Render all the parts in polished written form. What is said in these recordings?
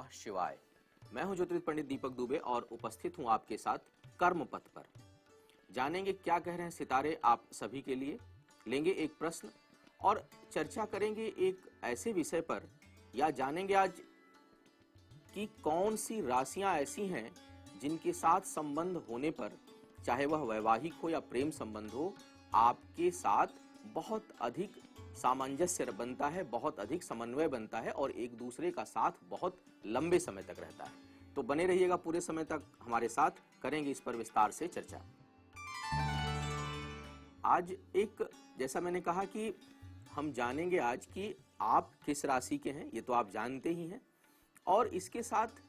नमः शिवाय। मैं हूं ज्योतिष पंडित दीपक दुबे और उपस्थित हूं आपके साथ कर्म पथ पर। जानेंगे क्या कह रहे हैं सितारे आप सभी के लिए, लेंगे एक प्रश्न और चर्चा करेंगे एक ऐसे विषय पर, या जानेंगे आज कि कौन सी राशियां ऐसी हैं जिनके साथ संबंध होने पर, चाहे वह वैवाहिक हो या प्रेम संबंध हो, आपके साथ बहुत अधिक सामंजस्य बनता है, बहुत अधिक समन्वय बनता है और एक दूसरे का साथ बहुत लंबे समय तक रहता है। तो बने रहिएगा पूरे समय तक हमारे साथ, करेंगे इस पर विस्तार से चर्चा। आज जैसा मैंने कहा कि हम जानेंगे आज कि आप किस राशि के हैं, ये तो आप जानते ही हैं, और इसके साथ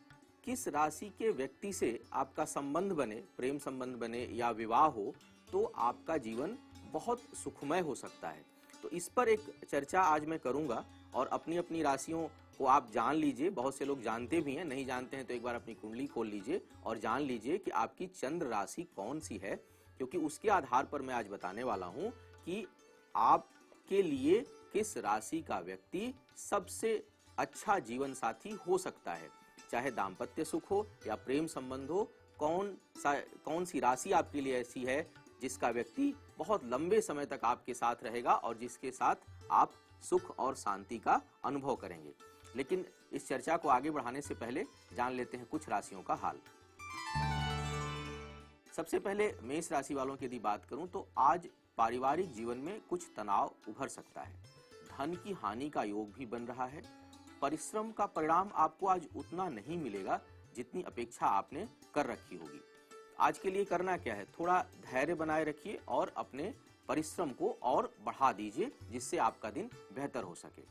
किस राशि के व्यक्ति से आपका संबंध बने, प्रेम संबंध बने या विवाह हो, तो आपका जीवन बहुत सुखमय हो सकता है। तो इस पर एक चर्चा आज मैं करूंगा और अपनी अपनी राशियों को आप जान लीजिए। बहुत से लोग जानते भी हैं, नहीं जानते हैं तो एक बार अपनी कुंडली खोल लीजिए और जान लीजिए कि आपकी चंद्र राशि कौन सी है, क्योंकि उसके आधार पर मैं आज बताने वाला हूं कि आपके लिए किस राशि का व्यक्ति सबसे अच्छा जीवन साथी हो सकता है। चाहे दाम्पत्य सुख हो या प्रेम संबंध हो, कौन सी राशि आपके लिए ऐसी है जिसका व्यक्ति बहुत लंबे समय तक आपके साथ रहेगा और जिसके साथ आप सुख और शांति का अनुभव करेंगे। लेकिन इस चर्चा को आगे बढ़ाने से पहले जान लेते हैं कुछ राशियों का हाल। सबसे पहले मेष राशि वालों की यदि बात करूं तो आज पारिवारिक जीवन में कुछ तनाव उभर सकता है। धन की हानि का योग भी बन रहा है। परिश्रम का परिणाम आपको आज उतना नहीं मिलेगा जितनी अपेक्षा आपने कर रखी होगी। आज के लिए करना क्या है, थोड़ा धैर्य बनाए रखिए और अपने परिश्रम को और बढ़ा दीजिए, जिससे आपका दिन बेहतर हो सके।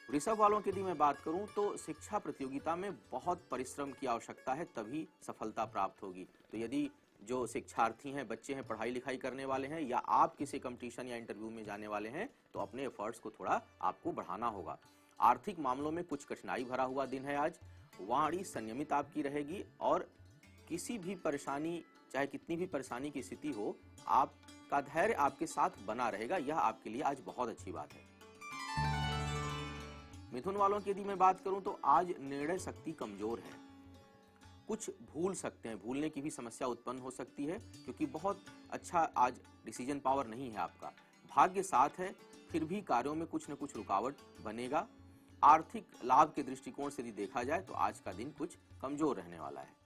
वृषभ वालों की यदि मैं बात करूं तो शिक्षा प्रतियोगिता में बहुत परिश्रम की आवश्यकता है, तभी सफलता प्राप्त होगी। तो यदि जो शिक्षार्थी हैं, बच्चे हैं, पढ़ाई लिखाई करने वाले हैं, या आप किसी कंपटीशन या इंटरव्यू में जाने वाले हैं, तो अपने एफर्ट्स को थोड़ा आपको बढ़ाना होगा। आर्थिक मामलों में कुछ कठिनाई भरा हुआ दिन है आज। वाणी संयमित आपकी रहेगी और किसी भी परेशानी, चाहे कितनी भी परेशानी की स्थिति हो, आपका धैर्य आपके साथ बना रहेगा। यह आपके लिए आज बहुत अच्छी बात है। मिथुन वालों की यदि मैं बात करूं तो आज निर्णय शक्ति कमजोर है। कुछ भूल सकते हैं, भूलने की भी समस्या उत्पन्न हो सकती है, क्योंकि बहुत अच्छा आज डिसीजन पावर नहीं है आपका। भाग्य साथ है, फिर भी कार्यों में कुछ न कुछ रुकावट बनेगा। आर्थिक लाभ के दृष्टिकोण से यदि देखा जाए तो आज का दिन कुछ कमजोर रहने वाला है।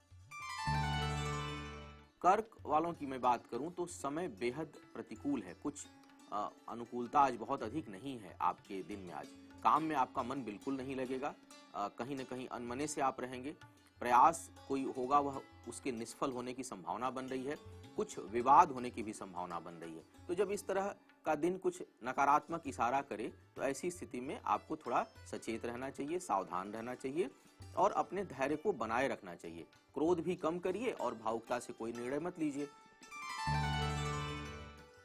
कर्क वालों की मैं बात करूं तो समय बेहद प्रतिकूल है। कुछ अनुकूलता आज बहुत अधिक नहीं है आपके दिन में। आज काम में आपका मन बिल्कुल नहीं लगेगा, कहीं न कहीं अनमने से आप रहेंगे। प्रयास कोई होगा, वह उसके निष्फल होने की संभावना बन रही है। कुछ विवाद होने की भी संभावना बन रही है। तो जब इस तरह का दिन कुछ नकारात्मक इशारा करे, तो ऐसी स्थिति में आपको थोड़ा सचेत रहना चाहिए, सावधान रहना चाहिए और अपने धैर्य को बनाए रखना चाहिए। क्रोध भी कम करिए और भावुकता से कोई निर्णय मत लीजिए।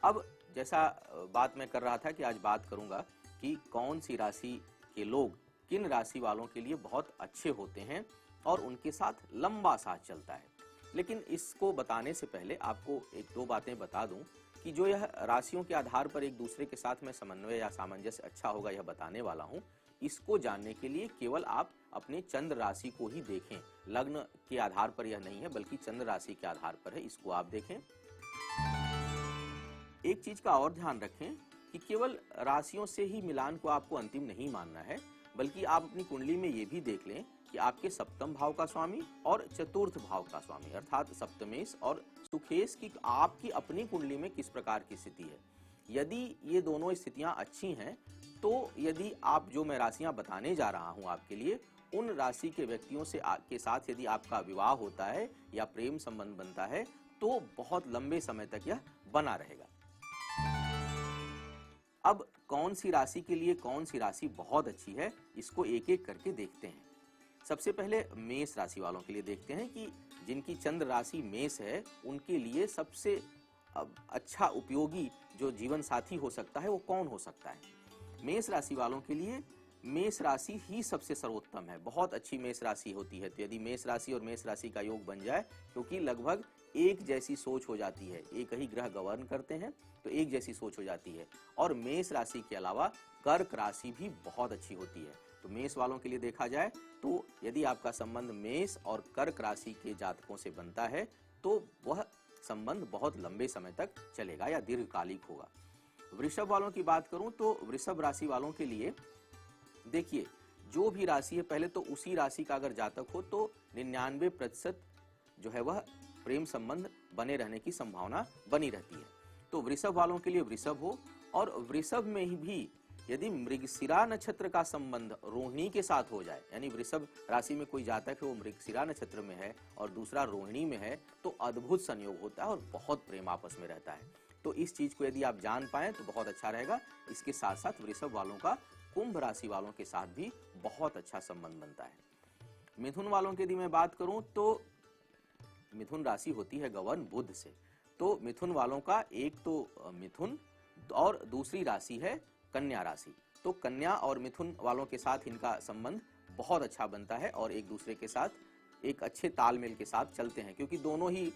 अब जैसा बात मैं कर रहा था कि आज बात करूंगा कि कौन सी राशि के लोग किन राशि वालों के लिए बहुत अच्छे होते हैं और उनके साथ लंबा साथ चलता है। लेकिन इसको बताने से पहले आपको एक दो बातें बता दूं कि जो यह राशियों के आधार पर एक दूसरे के साथ में समन्वय या सामंजस्य अच्छा होगा, यह बताने वाला हूं। इसको जानने के लिए केवल आप अपने चंद्र राशि को ही देखें। लग्न के आधार पर यह नहीं है, बल्कि चंद्र राशि के आधार पर है, इसको आप देखें। एक चीज का और ध्यान रखें कि केवल राशियों से ही मिलान को आपको अंतिम नहीं मानना है, बल्कि आप अपनी कुंडली में यह भी देख लें कि आपके सप्तम भाव का स्वामी और चतुर्थ भाव का स्वामी, अर्थात सप्तमेश और सुखेश की आपकी अपनी कुंडली में किस प्रकार की स्थिति है। यदि ये दोनों स्थितियां अच्छी हैं, तो यदि आप जो मैं राशियां बताने जा रहा हूं आपके लिए, उन राशि के व्यक्तियों से के साथ यदि आपका विवाह होता है या प्रेम संबंध बनता है, तो बहुत लंबे समय तक यह बना रहेगा। अब कौन सी राशि के लिए कौन सी राशि बहुत अच्छी है, इसको एक एक करके देखते हैं। सबसे पहले मेष राशि वालों के लिए देखते हैं कि जिनकी चंद्र राशि मेष है, उनके लिए सबसे अच्छा उपयोगी जो जीवन साथी हो सकता है वो कौन हो सकता है। मेष राशि वालों के लिए मेष राशि ही सबसे सर्वोत्तम है। बहुत अच्छी मेष राशि होती है। तो यदि मेष राशि और मेष राशि का योग बन जाए, क्योंकि लगभग एक जैसी सोच हो जाती है, एक ही ग्रह गवर्न करते हैं, तो एक जैसी सोच हो जाती है। और मेष राशि के अलावा कर्क राशि भी बहुत अच्छी होती है। तो तो मेष वालों के लिए देखा जाए तो यदि आपका संबंध मेष और कर्क राशि के जातकों से बनता है तो वह संबंध बहुत लंबे समय तक चलेगा या दीर्घकालिक होगा। वृषभ वालों की बात करूं तो वृषभ राशि वालों के लिए देखिए, जो भी राशि है पहले तो उसी राशि का अगर जातक हो तो 99% जो है वह प्रेम संबंध बने रहने की संभावना बनी रहती है। तो वृषभ वालों के लिए वृषभ हो, और वृषभ में ही भी यदि मृगशिरा नक्षत्र का संबंध रोहिणी के साथ हो जाए, यानी वृषभ राशि में कोई जातक है वो मृगशिरा नक्षत्र में है और दूसरा रोहिणी में है, तो अद्भुत संयोग होता है और बहुत प्रेम आपस में रहता है। तो इस चीज को यदि आप जान पाए तो बहुत अच्छा रहेगा। इसके साथ साथ वृषभ वालों का कुंभ राशि वालों के साथ भी बहुत अच्छा संबंध बनता है। मिथुन वालों की यदि मैं बात करूं तो मिथुन राशि होती है गवर्न बुध से, तो मिथुन वालों का एक तो मिथुन और दूसरी राशि है कन्या राशि। तो कन्या और मिथुन वालों के साथ इनका संबंध बहुत अच्छा बनता है और एक दूसरे के साथ एक अच्छे तालमेल के साथ चलते हैं, क्योंकि दोनों ही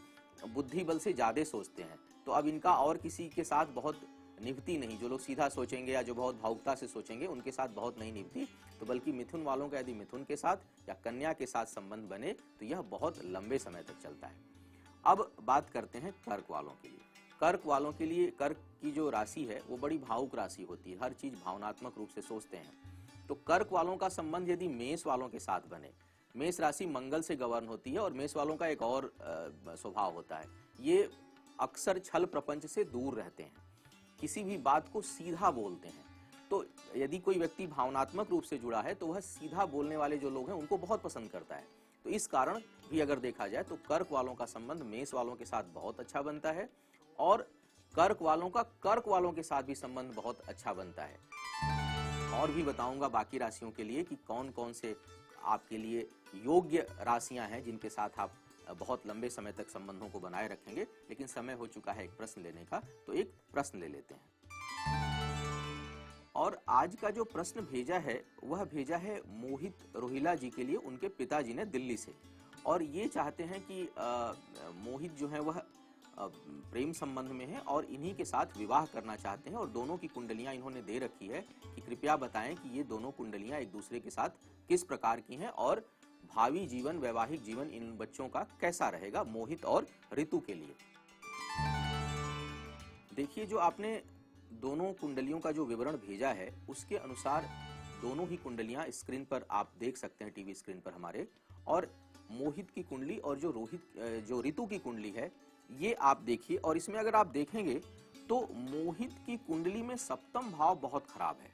बुद्धि बल से ज्यादा सोचते हैं। तो अब इनका और किसी के साथ बहुत निभती नहीं, जो लोग सीधा सोचेंगे या जो बहुत भावुकता से सोचेंगे उनके साथ बहुत नहीं निभती, तो बल्कि मिथुन वालों का यदि मिथुन के साथ या कन्या के साथ संबंध बने तो यह बहुत लंबे समय तक चलता है। अब बात करते हैं कर्क वालों के लिए। कर्क वालों के लिए कर्क की जो राशि है वो बड़ी भावुक राशि होती है, हर चीज भावनात्मक रूप से सोचते हैं। तो कर्क वालों का संबंध यदि मेष वालों के साथ बने, मेष राशि मंगल से गवर्न होती है और मेष वालों का एक और स्वभाव होता है, ये अक्सर छल प्रपंच से दूर रहते हैं, किसी भी बात को सीधा बोलते हैं। तो यदि कोई व्यक्ति भावनात्मक रूप से जुड़ा है तो वह सीधा बोलने वाले जो लोग हैं उनको बहुत पसंद करता है। तो इस कारण भी अगर देखा जाए तो कर्क वालों का संबंध मेष वालों के साथ बहुत अच्छा बनता है और कर्क वालों का कर्क वालों के साथ भी संबंध बहुत अच्छा बनता है। और भी बताऊंगा बाकी राशियों के लिए कि कौन कौन से आपके लिए योग्य राशियां हैं जिनके साथ आप बहुत लंबे समय तक संबंधों को बनाए रखेंगे। लेकिन समय हो चुका है एक प्रश्न लेने का, तो एक प्रश्न ले लेते हैं। और आज का जो प्रश्न भेजा है वह भेजा है मोहित रोहिला जी के लिए, उनके पिताजी ने दिल्ली से। और ये चाहते हैं कि मोहित जो है वह प्रेम संबंध में है और इन्हीं के साथ विवाह करना चाहते हैं, और दोनों की कुंडलियां इन्होंने दे रखी है कि कृपया बताएं कि ये दोनों कुंडलियां एक दूसरे के साथ किस प्रकार की हैं और भावी जीवन, वैवाहिक जीवन इन बच्चों का कैसा रहेगा, मोहित और ऋतु के लिए। देखिए, जो आपने दोनों कुंडलियों का जो विवरण भेजा है उसके अनुसार दोनों ही कुंडलियां स्क्रीन पर आप देख सकते हैं, टीवी स्क्रीन पर हमारे। और मोहित की कुंडली और जो ऋतु की कुंडली है ये आप देखिए, और इसमें अगर आप देखेंगे तो मोहित की कुंडली में सप्तम भाव बहुत खराब है।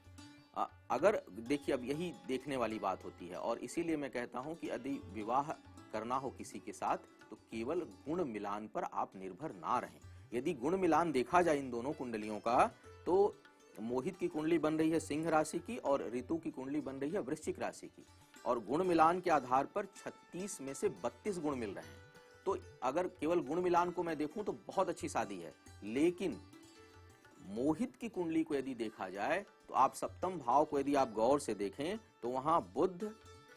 अगर देखिए, अब यही देखने वाली बात होती है, और इसीलिए मैं कहता हूं कि यदि विवाह करना हो किसी के साथ तो केवल गुण मिलान पर आप निर्भर ना रहें। यदि गुण मिलान देखा जाए इन दोनों कुंडलियों का तो मोहित की कुंडली बन रही है सिंह राशि की और ऋतु की कुंडली बन रही है वृश्चिक राशि की, और गुण मिलान के आधार पर 36 में से 32 गुण मिल रहे हैं। तो अगर केवल गुण मिलान को मैं देखूं तो बहुत अच्छी शादी है, लेकिन मोहित की कुंडली को यदि देखा जाए तो आप सप्तम भाव को यदि आप गौर से देखें तो वहां बुध,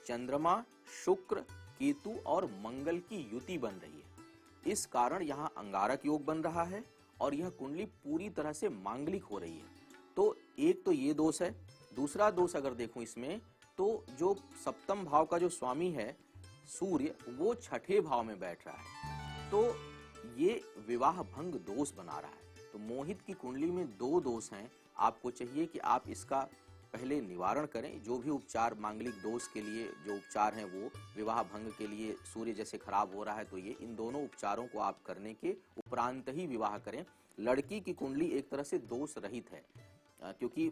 चंद्रमा, शुक्र, केतु और मंगल की युति बन रही है। इस कारण यहां अंगारक योग बन रहा है और यह कुंडली पूरी तरह से मांगलिक हो रही है। तो एक तो ये दोष है। दूसरा दोष अगर देखूं इसमें तो जो सप्तम भाव का जो स्वामी है सूर्य, वो छठे भाव में बैठ रहा है, तो ये विवाह भंग दोष बना रहा है। तो मोहित की कुंडली में दो दोष हैं, आपको चाहिए कि आप इसका पहले निवारण करें। जो भी उपचार मांगलिक दोष के लिए जो उपचार हैं वो विवाह भंग के लिए सूर्य जैसे खराब हो रहा है तो ये इन दोनों उपचारों को आप करने के उपरांत ही विवाह करें। लड़की की कुंडली एक तरह से दोष रहित है, क्योंकि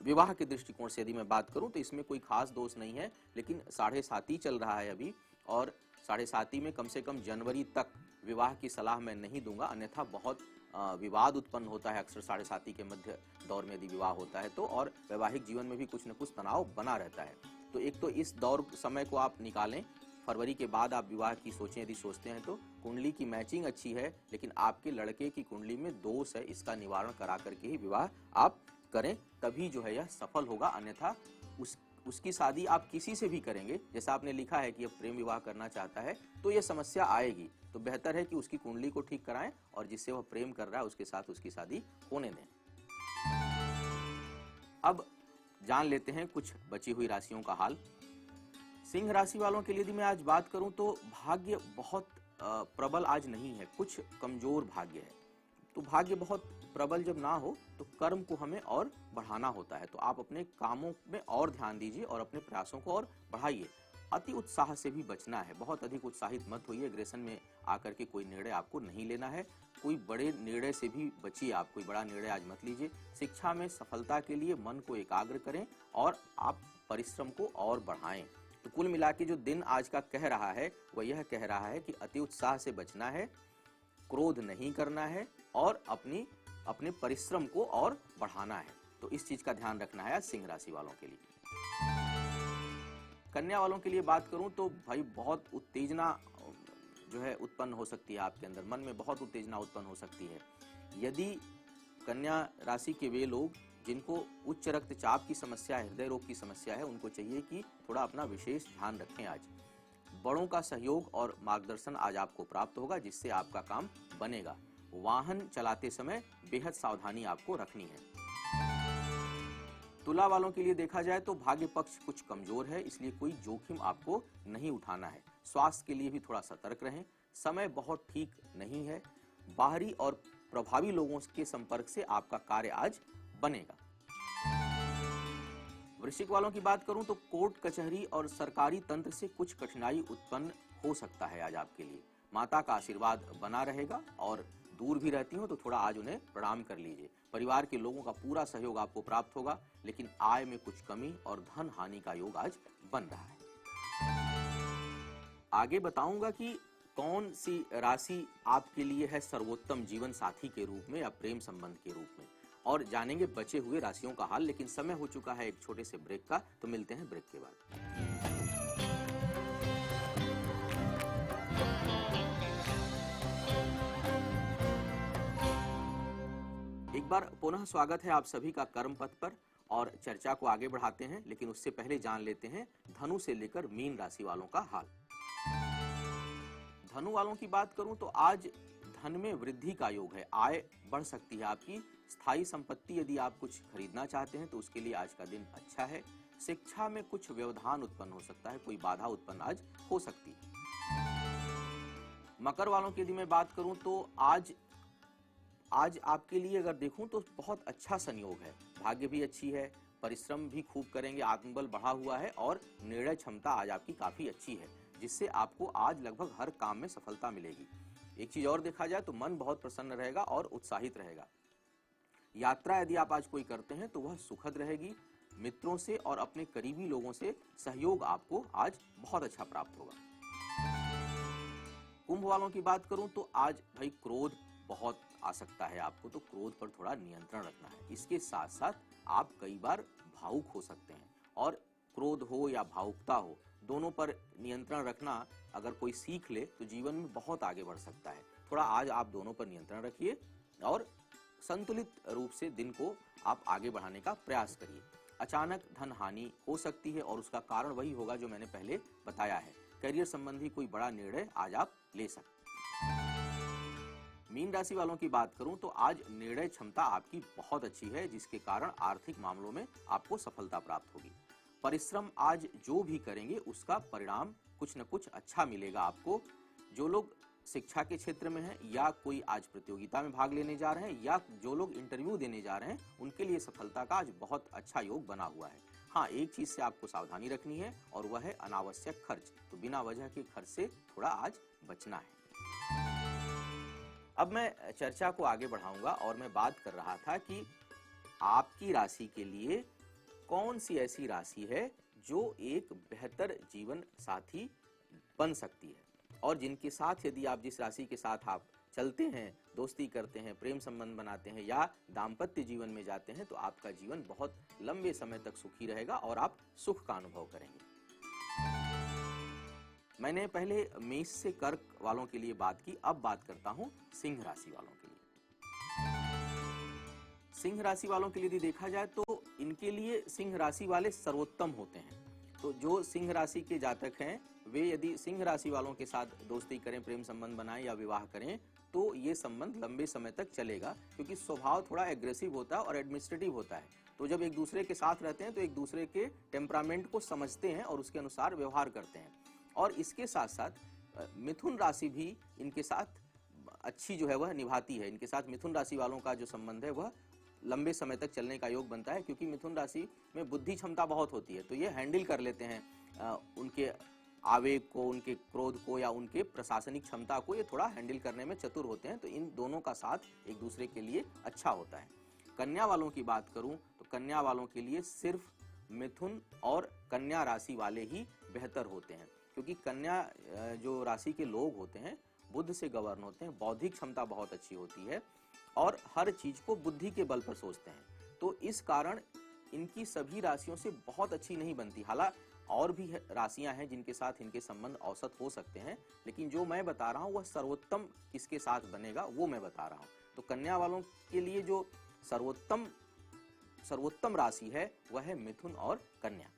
विवाह के दृष्टिकोण से यदि मैं बात करूं तो इसमें कोई खास दोष नहीं है, लेकिन 7.5 चल रहा है अभी, और 7.5 में कम से कम जनवरी तक विवाह की सलाह मैं नहीं दूंगा, अन्यथा बहुत विवाद उत्पन्न होता है अक्सर 7.5 के मध्य दौर में यदि विवाह होता है तो, और वैवाहिक जीवन में भी कुछ न कुछ तनाव बना रहता है। तो एक तो इस दौर समय को आप निकालें, फरवरी के बाद आप विवाह की सोचें यदि सोचते हैं तो। कुंडली की मैचिंग अच्छी है, लेकिन आपके लड़के की कुंडली में दोष है, इसका निवारण करा करके ही विवाह आप करें, तभी जो है यह सफल होगा। अन्यथा उसकी शादी आप किसी से भी करेंगे, जैसा आपने लिखा है कि अब प्रेम विवाह करना चाहता है, तो यह समस्या आएगी। तो बेहतर है कि उसकी कुंडली को ठीक कराएं और जिससे वह प्रेम कर रहा है उसके साथ उसकी शादी होने दें। अब जान लेते हैं कुछ बची हुई राशियों का हाल। सिंह राशि वालों के लिए यदि मैं आज बात करूं तो भाग्य बहुत प्रबल आज नहीं है, कुछ कमजोर भाग्य है। तो भाग्य बहुत प्रबल जब ना हो तो कर्म को हमें और बढ़ाना होता है। तो आप अपने कामों में और ध्यान दीजिए और अपने प्रयासों को और बढ़ाइए। अति उत्साह से भी बचना है, बहुत अधिक उत्साहित मत होइए। एग्रेशन में आकर के कोई निर्णय आपको नहीं लेना है। कोई बड़े निर्णय से भी बचिए, आप कोई बड़ा निर्णय आज मत लीजिए। शिक्षा में सफलता के लिए मन को एकाग्र करें और आप परिश्रम को और बढ़ाएं। तो कुल मिला के जो दिन आज का कह रहा है वह यह कह रहा है कि अति उत्साह से बचना है, क्रोध नहीं करना है और अपने परिश्रम को और बढ़ाना है। तो इस चीज का ध्यान रखना है आज सिंह राशि वालों के लिए। कन्या वालों के लिए बात करूं तो भाई बहुत उत्तेजना जो है उत्पन्न हो सकती है आपके अंदर, मन में बहुत उत्तेजना उत्पन्न हो सकती है। यदि कन्या राशि के वे लोग जिनको उच्च रक्तचाप की समस्या है, हृदय रोग की समस्या है, उनको चाहिए कि थोड़ा अपना विशेष ध्यान रखें। आज बड़ों का सहयोग और मार्गदर्शन आज आपको प्राप्त होगा, जिससे आपका काम बनेगा। वाहन चलाते समय बेहद सावधानी आपको रखनी है। तुला वालों के लिए देखा जाए तो भाग्य पक्ष कुछ कमजोर है, इसलिए कोई जोखिम आपको नहीं उठाना है। स्वास्थ्य के लिए भी थोड़ा सतर्क रहें। समय बहुत ठीक नहीं है। बाहरी और प्रभावी लोगों के संपर्क से आपका कार्य आज बनेगा। वृश्चिक वालों की बात करूं तो कोर्ट कचहरी और सरकारी तंत्र से कुछ कठिनाई उत्पन्न हो सकता है आज आपके लिए। माता का आशीर्वाद बना रहेगा और दूर भी रहती हो तो थोड़ा आज उन्हें प्रणाम कर लीजिए। परिवार के लोगों का पूरा सहयोग आपको प्राप्त होगा, लेकिन आय में कुछ कमी और धन हानि का योग आज बन रहा है। आगे बताऊंगा कि कौन सी राशि आपके लिए है सर्वोत्तम जीवन साथी के रूप में या प्रेम संबंध के रूप में, और जानेंगे बचे हुए राशियों का हाल। लेकिन समय हो चुका है एक छोटे से ब्रेक का, तो मिलते हैं ब्रेक के बाद। एक बार पुनः स्वागत है आप सभी का कर्म पथ पर, और चर्चा को आगे बढ़ाते हैं। लेकिन उससे पहले जान लेते हैं धनु से लेकर मीन राशि वालों का हाल। धनु वालों की बात करूं तो आज धन में वृद्धि का योग है, आय बढ़ सकती है आपकी। स्थायी संपत्ति यदि आप कुछ खरीदना चाहते हैं तो उसके लिए आज का दिन अच्छा है। शिक्षा में कुछ व्यवधान उत्पन्न हो सकता है, कोई बाधा उत्पन्न आज हो सकती है। मकर वालों की यदि मैं बात करूं तो आज आपके लिए अगर देखूं तो बहुत अच्छा संयोग है। भाग्य भी अच्छी है, परिश्रम भी खूब करेंगे, आत्मबल बढ़ा हुआ है और निर्णय क्षमता आज आपकी काफी अच्छी है, जिससे आपको आज लगभग हर काम में सफलता मिलेगी। एक चीज और देखा जाए तो मन बहुत प्रसन्न रहेगा और उत्साहित रहेगा। यात्रा यदि आप आज कोई करते हैं तो वह सुखद रहेगी। मित्रों से और अपने करीबी लोगों से सहयोग आपको आज बहुत अच्छा प्राप्त होगा। कुंभ वालों की बात करूं तो आज भाई क्रोध बहुत आ सकता है आपको, तो क्रोध पर थोड़ा नियंत्रण रखना है। इसके साथ साथ आप कई बार भावुक हो सकते हैं, और क्रोध हो या भावुकता हो, दोनों पर नियंत्रण रखना अगर कोई सीख ले तो जीवन में बहुत आगे बढ़ सकता है। थोड़ा आज आप दोनों पर नियंत्रण रखिए और संतुलित रूप से दिन को आप आगे बढ़ाने का प्रयास करिए। अचानक धन हानि हो सकती है और उसका कारण वही होगा जो मैंने पहले बताया है। करियर संबंधी कोई बड़ा निर्णय आज आप ले सकते हैं। मीन राशि वालों की बात करूं तो आज निर्णय क्षमता आपकी बहुत अच्छी है, जिसके कारण आर्थिक मामलों में आपको सफलता प्राप्त होगी। परिश्रम आज जो भी करेंगे उसका परिणाम कुछ न कुछ अच्छा मिलेगा आपको। जो लोग शिक्षा के क्षेत्र में हैं या कोई आज प्रतियोगिता में भाग लेने जा रहे हैं या जो लोग इंटरव्यू देने जा रहे हैं, उनके लिए सफलता का आज बहुत अच्छा योग बना हुआ है। हाँ, एक चीज से आपको सावधानी रखनी है और वह है अनावश्यक खर्च। तो बिना वजह के खर्च से थोड़ा आज बचना है। अब मैं चर्चा को आगे बढ़ाऊंगा और मैं बात कर रहा था कि आपकी राशि के लिए कौन सी ऐसी राशि है जो एक बेहतर जीवन साथी बन सकती है, और जिनके साथ यदि आप जिस राशि के साथ आप चलते हैं, दोस्ती करते हैं, प्रेम संबंध बनाते हैं या दाम्पत्य जीवन में जाते हैं, तो आपका जीवन बहुत लंबे समय तक सुखी रहेगा और आप सुख का अनुभव करेंगे। मैंने पहले मेष से कर्क वालों के लिए बात की, अब बात करता हूं सिंह राशि वालों के लिए। सिंह राशि वालों के लिए यदि देखा जाए तो इनके लिए सिंह राशि वाले सर्वोत्तम होते हैं। तो जो सिंह राशि के जातक हैं वे यदि सिंह राशि वालों के साथ दोस्ती करें, प्रेम संबंध बनाएं या विवाह करें, तो ये संबंध लंबे समय तक चलेगा, क्योंकि स्वभाव थोड़ा एग्रेसिव होता है और एडमिनिस्ट्रेटिव होता है। तो जब एक दूसरे के साथ रहते हैं तो एक दूसरे के टेम्परामेंट को समझते हैं और उसके अनुसार व्यवहार करते हैं। और इसके साथ साथ मिथुन राशि भी इनके साथ अच्छी जो है वह निभाती है। इनके साथ मिथुन राशि वालों का जो संबंध है वह लंबे समय तक चलने का योग बनता है, क्योंकि मिथुन राशि में बुद्धि क्षमता बहुत होती है, तो ये हैंडल कर लेते हैं उनके आवेग को, उनके क्रोध को या उनके प्रशासनिक क्षमता को, ये थोड़ा हैंडल करने में चतुर होते हैं। तो इन दोनों का साथ एक दूसरे के लिए अच्छा होता है। कन्या वालों की बात करूं तो कन्या वालों के लिए सिर्फ मिथुन और कन्या राशि वाले ही बेहतर होते हैं, क्योंकि कन्या जो राशि के लोग होते हैं बुध से गवर्न होते हैं, बौद्धिक क्षमता बहुत अच्छी होती है और हर चीज को बुद्धि के बल पर सोचते हैं। तो इस कारण इनकी सभी राशियों से बहुत अच्छी नहीं बनती। हालांकि और भी राशियां हैं जिनके साथ इनके संबंध औसत हो सकते हैं, लेकिन जो मैं बता रहा हूं वह सर्वोत्तम किसके साथ बनेगा वो मैं बता रहा हूं। तो कन्या वालों के लिए जो सर्वोत्तम राशि है वह है मिथुन और कन्या।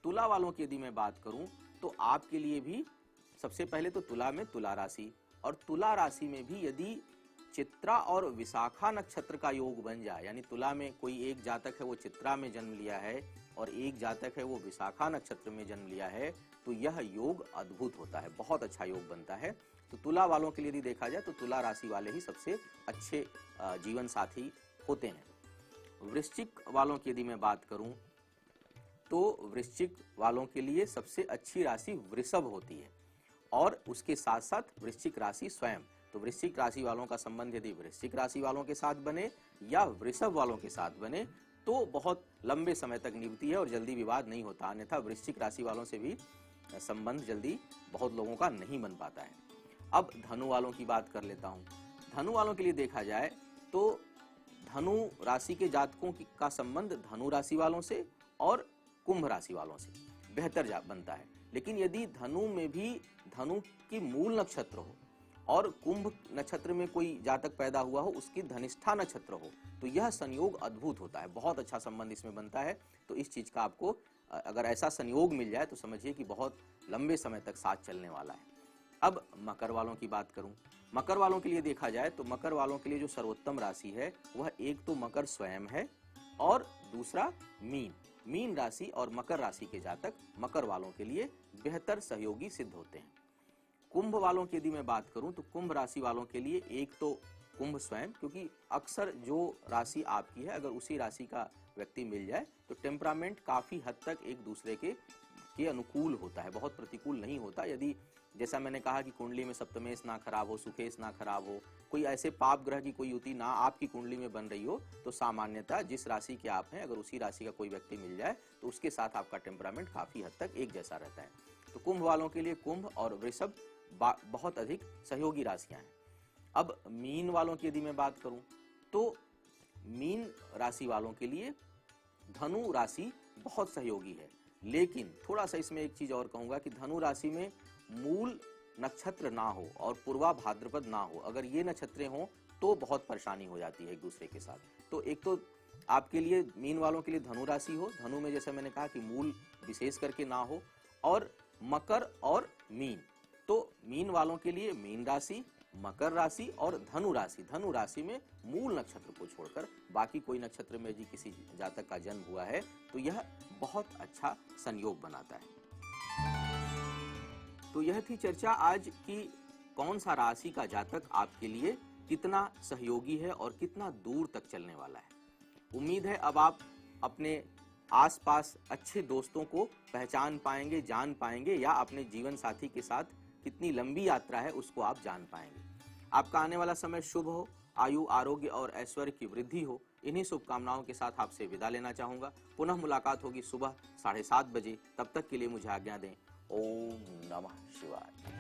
तुला वालों की यदि मैं बात करूं तो आपके लिए भी सबसे पहले तो तुला में तुला राशि, और तुला राशि में भी यदि चित्रा और विशाखा नक्षत्र का योग बन जाए, यानी तुला में कोई एक जातक है वो चित्रा में जन्म लिया है और एक जातक है वो विशाखा नक्षत्र में जन्म लिया है, तो यह योग अद्भुत होता है, बहुत अच्छा योग बनता है। तो तुला वालों के लिए यदि देखा जाए तो तुला राशि वाले ही सबसे अच्छे जीवन साथी होते हैं। वृश्चिक वालों की यदि मैं बात करूं तो वृश्चिक वालों के लिए सबसे अच्छी राशि वृषभ होती है और उसके साथ साथ वृश्चिक राशि स्वयं। तो वृश्चिक राशि वालों का संबंध यदि वृश्चिक राशि वालों के साथ बने या वृषभ वालों के साथ बने तो बहुत लंबे समय तक निभती है और जल्दी विवाद नहीं होता। अन्यथा वृश्चिक राशि वालों से भी संबंध जल्दी बहुत लोगों का नहीं बन पाता है। अब धनु वालों की बात कर लेता हूं। धनु वालों के लिए देखा जाए तो धनु राशि के जातकों का संबंध धनु राशि वालों से और कुंभ राशि वालों से बेहतर बनता है। लेकिन यदि धनु में भी धनु की मूल नक्षत्र हो और कुंभ नक्षत्र में कोई जातक पैदा हुआ हो, उसकी धनिष्ठा नक्षत्र हो, तो यह संयोग अद्भुत होता है, बहुत अच्छा संबंध इसमें बनता है। तो इस चीज का आपको अगर ऐसा संयोग मिल जाए तो समझिए कि बहुत लंबे समय तक साथ चलने वाला है। अब मकर वालों की बात करूं, मकर वालों के लिए देखा जाए तो मकर वालों के लिए जो सर्वोत्तम राशि है वह एक तो मकर स्वयं है और दूसरा मीन। मीन राशि और मकर राशि के जातक मकर वालों के लिए बेहतर सहयोगी सिद्ध होते हैं। कुंभ वालों की यदि मैं बात करूं तो कुंभ राशि वालों के लिए एक तो कुंभ स्वयं, क्योंकि अक्सर जो राशि आपकी है अगर उसी राशि का व्यक्ति मिल जाए तो टेम्परामेंट काफी हद तक एक दूसरे के अनुकूल होता है, बहुत प्रतिकूल नहीं होता। यदि जैसा मैंने कहा कि कुंडली में सप्तमेश ना खराब हो, सुखेश ना खराब हो, कोई ऐसे पाप ग्रह की कोई युति ना आपकी कुंडली में बन रही हो, तो सामान्यतः जिस राशि के आप हैं अगर उसी राशि का कोई व्यक्ति मिल जाए तो उसके साथ आपका टेम्परामेंट काफी हद तक एक जैसा रहता है। तो कुंभ वालों के लिए कुंभ और वृषभ बहुत अधिक सहयोगी राशियां हैं। अब मीन वालों की यदि मैं बात करूं तो मीन राशि वालों के लिए धनु राशि बहुत सहयोगी है, लेकिन थोड़ा सा इसमें एक चीज और कहूंगा कि धनु राशि में मूल नक्षत्र ना हो और पूर्वा भाद्रपद ना हो, अगर ये नक्षत्रें हों तो बहुत परेशानी हो जाती है एक दूसरे के साथ। तो एक तो आपके लिए मीन वालों के लिए धनु राशि हो, धनु में जैसे मैंने कहा कि मूल विशेष करके ना हो, और मकर और मीन, तो मीन वालों के लिए मीन राशि, मकर राशि और धनु राशि। धनु राशि में मूल नक्षत्र को छोड़कर बाकी कोई नक्षत्र में यदि किसी जातक का जन्म हुआ है तो यह बहुत अच्छा संयोग बनाता है। तो यह थी चर्चा आज की कौन सा राशि का जातक आपके लिए कितना सहयोगी है और कितना दूर तक चलने वाला है। उम्मीद है अब आप अपने आसपास अच्छे दोस्तों को पहचान पाएंगे, जान पाएंगे, या अपने जीवन साथी के साथ कितनी लंबी यात्रा है उसको आप जान पाएंगे। आपका आने वाला समय शुभ हो, आयु, आरोग्य और ऐश्वर्य की वृद्धि हो, इन्हीं शुभकामनाओं के साथ आपसे विदा लेना चाहूंगा। पुनः मुलाकात होगी सुबह 7:30 बजे, तब तक के लिए मुझे आज्ञा दें। ओम नमः शिवाय।